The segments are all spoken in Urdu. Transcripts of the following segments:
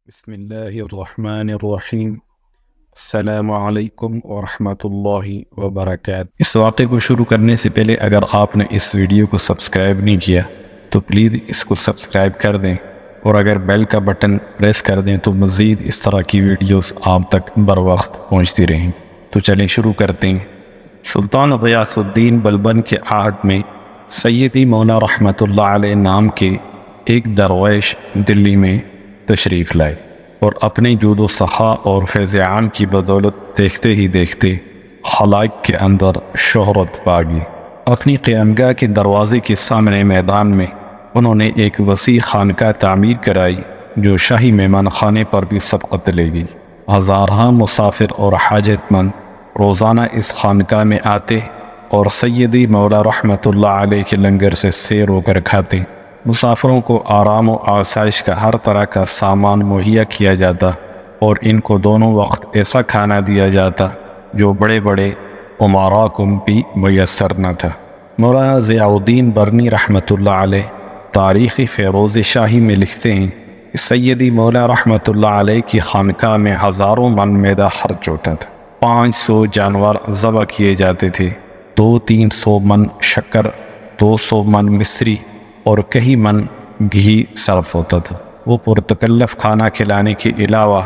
بسم اللہ الرحمن الرحیم۔ السلام علیکم ورحمۃ اللہ وبرکاتہ۔ اس واقعے کو شروع کرنے سے پہلے اگر آپ نے اس ویڈیو کو سبسکرائب نہیں کیا تو پلیز اس کو سبسکرائب کر دیں، اور اگر بیل کا بٹن پریس کر دیں تو مزید اس طرح کی ویڈیوز آپ تک بر وقت پہنچتی رہیں۔ تو چلیں شروع کرتے ہیں۔ سلطان غیاث الدین بلبن کے عہد میں سیدی مولا رحمۃ اللہ علیہ نام کے ایک درویش دلی میں تشریف لائے، اور اپنے جود و سخا اور فیض عام کی بدولت دیکھتے ہی دیکھتے خلائق کے اندر شہرت پا گئی۔ اپنی قیامگاہ کے دروازے کے سامنے میدان میں انہوں نے ایک وسیع خانقاہ تعمیر کرائی جو شاہی مہمان خانے پر بھی سبقت لے گئی۔ ہزارہ مسافر اور حاجت مند روزانہ اس خانقاہ میں آتے اور سیدی مولا رحمۃ اللہ علیہ کے لنگر سے سیر ہو کر کھاتے۔ مسافروں کو آرام و آسائش کا ہر طرح کا سامان مہیا کیا جاتا، اور ان کو دونوں وقت ایسا کھانا دیا جاتا جو بڑے بڑے امراء کو بھی میسر نہ تھا۔ مولانا ضیاء الدین برنی رحمۃ اللہ علیہ تاریخی فیروز شاہی میں لکھتے ہیں کہ سیدی مولا رحمۃ اللہ علیہ کی خانقاہ میں ہزاروں من میدہ خرچ ہوتا تھا، 500 جانور ذبح کیے جاتے تھے، 200-300 من شکر، 200 من مصری اور کئی من گھی صرف ہوتا تھا۔ وہ پرتکلف کھانا کھلانے کے علاوہ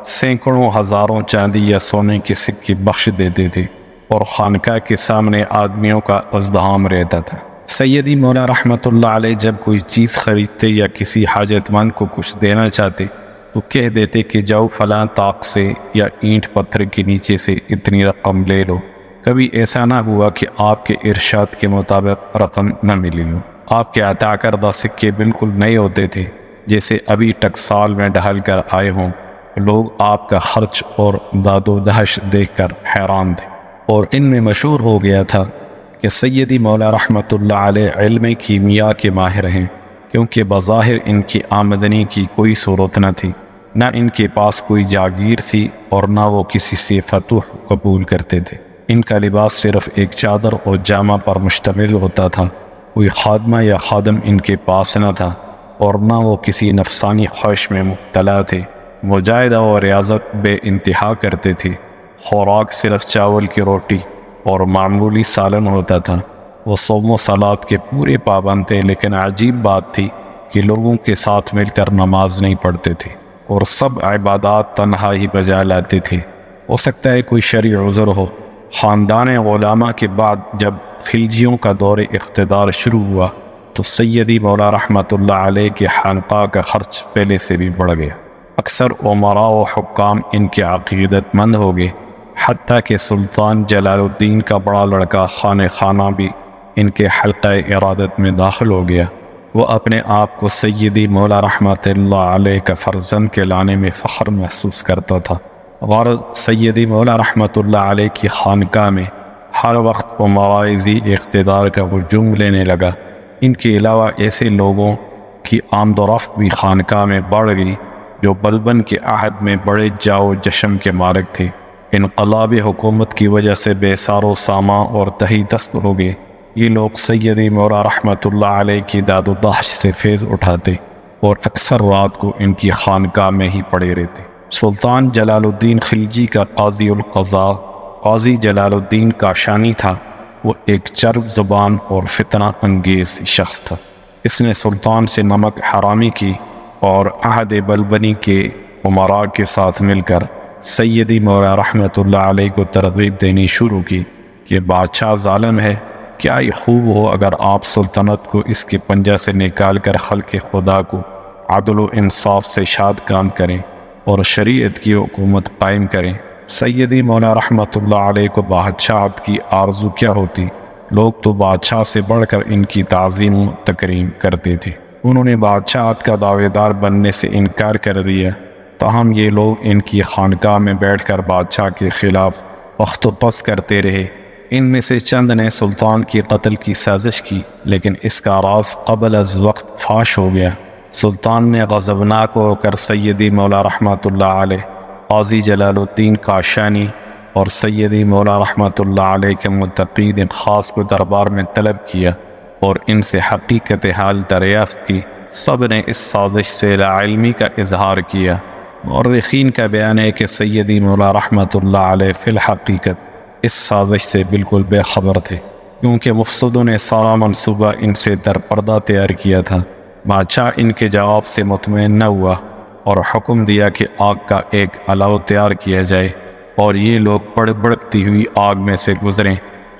سینکڑوں ہزاروں چاندی یا سونے کے سکے بخش دیتے تھے، اور خانقاہ کے سامنے آدمیوں کا ازدحام رہتا تھا۔ سیدی مولا رحمۃ اللہ علیہ جب کوئی چیز خریدتے یا کسی حاجت مند کو کچھ دینا چاہتے تو کہہ دیتے کہ جاؤ فلاں طاق سے یا اینٹ پتھر کے نیچے سے اتنی رقم لے لو۔ کبھی ایسا نہ ہوا کہ آپ کے ارشاد کے مطابق رقم نہ ملی ہو۔ آپ کے عطا کردہ سکے بالکل نئے ہوتے تھے، جیسے ابھی ٹکسال میں ڈھل کر آئے ہوں۔ لوگ آپ کا خرچ اور داد و دہش دیکھ کر حیران تھے، اور ان میں مشہور ہو گیا تھا کہ سیدی مولا رحمۃ اللہ علیہ علم کیمیا کے ماہر ہیں، کیونکہ بظاہر ان کی آمدنی کی کوئی صورت نہ تھی، نہ ان کے پاس کوئی جاگیر تھی، اور نہ وہ کسی سے فتوح قبول کرتے تھے۔ ان کا لباس صرف ایک چادر اور جامہ پر مشتمل ہوتا تھا، کوئی خادمہ یا خادم ان کے پاس نہ تھا، اور نہ وہ کسی نفسانی خواہش میں مبتلا تھے۔ مجاہدہ و ریاضت بے انتہا کرتے تھے۔ خوراک صرف چاول کی روٹی اور معمولی سالن ہوتا تھا۔ وہ صوم و صلات کے پورے پابند تھے، لیکن عجیب بات تھی کہ لوگوں کے ساتھ مل کر نماز نہیں پڑھتے تھے، اور سب عبادات تنہا ہی بجا لاتے تھے۔ ہو سکتا ہے کوئی شرعی عذر ہو۔ خاندان علماء کے بعد جب خلجیوں کا دور اقتدار شروع ہوا تو سیدی مولا رحمۃ اللہ علیہ کے خانقاہ کا خرچ پہلے سے بھی بڑھ گیا۔ اکثر امراء و حکام ان کے عقیدت مند ہو گئے، حتیٰ کہ سلطان جلال الدین کا بڑا لڑکا خانہ خانہ بھی ان کے حلقہ ارادت میں داخل ہو گیا۔ وہ اپنے آپ کو سیدی مولا رحمۃ اللہ علیہ کا فرزند کہلانے میں فخر محسوس کرتا تھا۔ غرض سیدی مولا رحمۃ اللہ علیہ کی خانقاہ میں ہر وقت امراء ذی اقتدار کا ہجوم لینے لگا۔ ان کے علاوہ ایسے لوگوں کی آمد و رفت بھی خانقاہ میں بڑھ گئی جو بلبن کے عہد میں بڑے جاؤ جشن کے مالک تھے۔ انقلاب حکومت کی وجہ سے بے سار و سامان اور تہی دست ہو گئے۔ یہ لوگ سیدی مولا رحمۃ اللہ علیہ کی داد و دہش سے فیض اٹھاتے، اور اکثر رات کو ان کی خانقاہ میں ہی پڑے رہتے۔ سلطان جلال الدین خلجی کا قاضی القضاء قاضی جلال الدین کاشانی تھا۔ وہ ایک چرب زبان اور فتنہ انگیز شخص تھا۔ اس نے سلطان سے نمک حرامی کی، اور عہد بلبنی کے امراء کے ساتھ مل کر سیدی مولا رحمۃ اللہ علیہ کو ترغیب دینی شروع کی کہ بادشاہ ظالم ہے، کیا یہ خوب ہو اگر آپ سلطنت کو اس کے پنجہ سے نکال کر خلق خدا کو عدل و انصاف سے شاد کام کریں اور شریعت کی حکومت قائم کریں۔ سیدی مولا رحمۃ اللہ علیہ کو بادشاہت کی آرزو کیا ہوتی؟ لوگ تو بادشاہ سے بڑھ کر ان کی تعظیم و تکریم کرتے تھے۔ انہوں نے بادشاہت کا دعوے دار بننے سے انکار کر دیا، تاہم یہ لوگ ان کی خانقاہ میں بیٹھ کر بادشاہ کے خلاف وقت و پس کرتے رہے۔ ان میں سے چند نے سلطان کی قتل کی سازش کی، لیکن اس کا راز قبل از وقت فاش ہو گیا۔ سلطان نے غضبناک ہو کر سیدی مولا رحمۃ اللہ علیہ، قاضی جلال الدین کاشانی اور سیدی مولا رحمۃ اللہ علیہ کے متقید خاص کو دربار میں طلب کیا اور ان سے حقیقت حال دریافت کی۔ سب نے اس سازش سے لاعلمی کا اظہار کیا۔ مورخین کا بیان ہے کہ سیدی مولا رحمۃ اللہ علیہ فی الحقیقت اس سازش سے بالکل بے خبر تھے، کیونکہ مفسدوں نے سارا منصوبہ ان سے در پردہ تیار کیا تھا۔ بادشاہ ان کے جواب سے مطمئن نہ ہوا اور حکم دیا کہ آگ کا ایک الاؤ تیار کیا جائے اور یہ لوگ بڑکتی ہوئی آگ میں سے گزریں،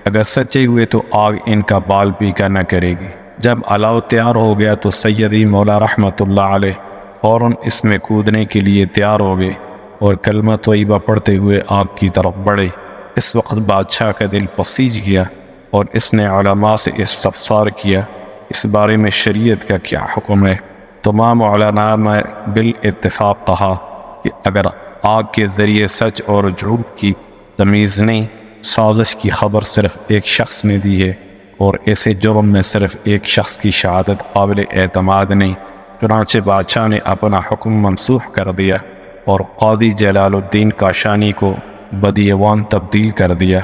اگر سچے ہوئے تو آگ ان کا بال پیکا نہ کرے گی۔ جب الاؤ تیار ہو گیا تو سیدی مولا رحمۃ اللہ علیہ فوراً اس میں کودنے کے لیے تیار ہو گئے اور کلمہ طیبہ پڑھتے ہوئے آگ کی طرف بڑھے۔ اس وقت بادشاہ کا دل پسیج گیا اور اس نے علماء سے استفسار کیا اس بارے میں شریعت کا کیا حکم ہے۔ تمام علماء نے بالاتفاق کہا کہ اگر آگ کے ذریعے سچ اور جھوٹ کی تمیز نہیں، سازش کی خبر صرف ایک شخص نے دی ہے اور ایسے جرم میں صرف ایک شخص کی شہادت قابل اعتماد نہیں، چنانچہ بادشاہ نے اپنا حکم منسوخ کر دیا اور قاضی جلال الدین کاشانی کو بدیوان تبدیل کر دیا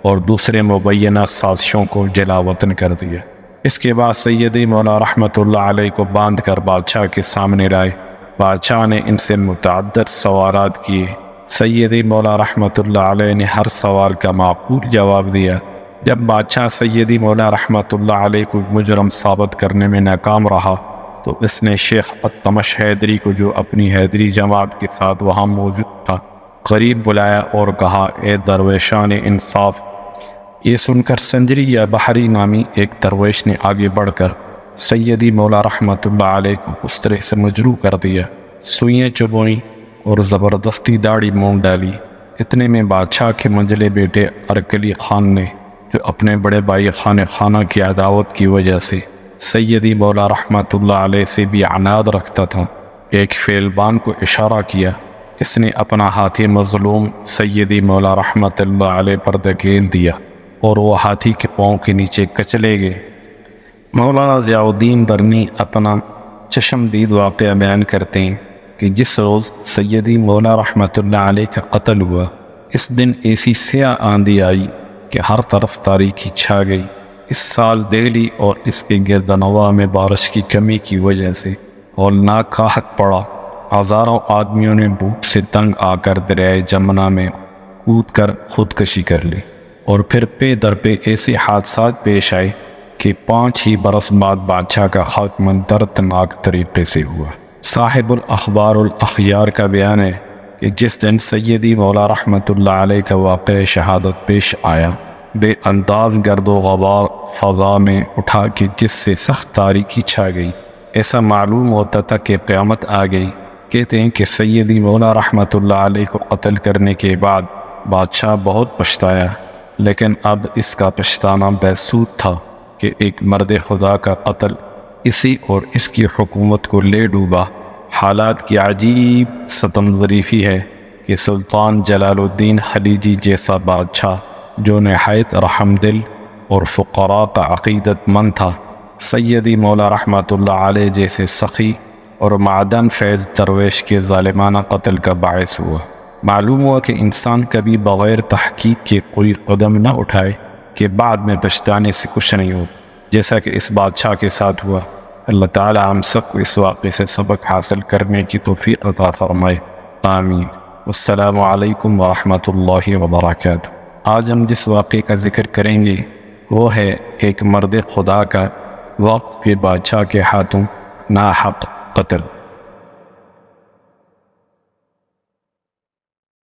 اور دوسرے مبینہ سازشوں کو جلا وطن کر دیا۔ اس کے بعد سیدی مولا رحمۃ اللہ علیہ کو باندھ کر بادشاہ کے سامنے لائے۔ بادشاہ نے ان سے متعدد سوالات کیے۔ سیدی مولا رحمۃ اللہ علیہ نے ہر سوال کا معقول جواب دیا۔ جب بادشاہ سیدی مولا رحمۃ اللہ علیہ کو مجرم ثابت کرنے میں ناکام رہا تو اس نے شیخ التمش حیدری کو، جو اپنی حیدری جماعت کے ساتھ وہاں موجود تھا، قریب بلایا اور کہا، اے درویشان انصاف۔ یہ سن کر سنجری یا بحری نامی ایک درویش نے آگے بڑھ کر سیدی مولا رحمۃ اللہ علیہ کو اس طرح سے مجروح کر دیا، سوئیاں چبوئیں اور زبردستی داڑھی مونڈ ڈالی۔ اتنے میں بادشاہ کے منجلے بیٹے ارکلی خان نے، جو اپنے بڑے بھائی خانہ کی عداوت کی وجہ سے سیدی مولا رحمۃ اللہ علیہ سے بھی عناد رکھتا تھا، ایک فیلبان کو اشارہ کیا۔ اس نے اپنا ہاتھی مظلوم سیدی مولا رحمۃ اللہ علیہ پر دھکیل دیا اور وہ ہاتھی کے پاؤں کے نیچے کچلے گئے۔ مولانا ضیاء الدین برنی اپنا چشمدید واقعہ بیان کرتے ہیں کہ جس روز سیدی مولا رحمۃ اللہ علیہ کا قتل ہوا، اس دن ایسی سیاہ آندھی آئی کہ ہر طرف تاریکی چھا گئی۔ اس سال دہلی اور اس کے گردنواح میں بارش کی کمی کی وجہ سے ہولناک قحط پڑا۔ ہزاروں آدمیوں نے بھوک سے تنگ آ کر دریائے جمنا میں کود کر خودکشی کر لی، اور پھر پے در پہ ایسے حادثات پیش آئے کہ 5 ہی برس بعد بادشاہ کا خاتمہ دردناک طریقے سے ہوا۔ صاحب الاخبار الاخیار کا بیان ہے کہ جس دن سیدی مولا رحمۃ اللہ علیہ کا واقع شہادت پیش آیا، بے انداز گرد و غبار فضا میں اٹھا کہ جس سے سخت تاریکی چھا گئی، ایسا معلوم ہوتا تھا کہ قیامت آ گئی۔ کہتے ہیں کہ سیدی مولا رحمۃ اللہ علیہ کو قتل کرنے کے بعد بادشاہ بہت پچھتایا، لیکن اب اس کا پچھتانا بیسود تھا کہ ایک مرد خدا کا قتل اسی اور اس کی حکومت کو لے ڈوبا۔ حالات کی عجیب ستم ظریفی ہے کہ سلطان جلال الدین خلیجی جیسا بادشاہ، جو نہایت رحم دل اور فقراء کا عقیدت مند تھا، سیدی مولا رحمۃ اللہ علیہ جیسے سخی اور معدن فیض درویش کے ظالمانہ قتل کا باعث ہوا۔ معلوم ہوا کہ انسان کبھی بغیر تحقیق کے کوئی قدم نہ اٹھائے کہ بعد میں پچھتانے سے کچھ نہیں ہو، جیسا کہ اس بادشاہ کے ساتھ ہوا۔ اللہ تعالی ہم سب کو اس واقعے سے سبق حاصل کرنے کی توفیق عطا فرمائے، آمین۔ السلام علیکم ورحمۃ اللہ وبرکاتہ۔ آج ہم جس واقعے کا ذکر کریں گے وہ ہے ایک مرد خدا کا وقت کے بادشاہ کے ہاتھوں ناحق قتل۔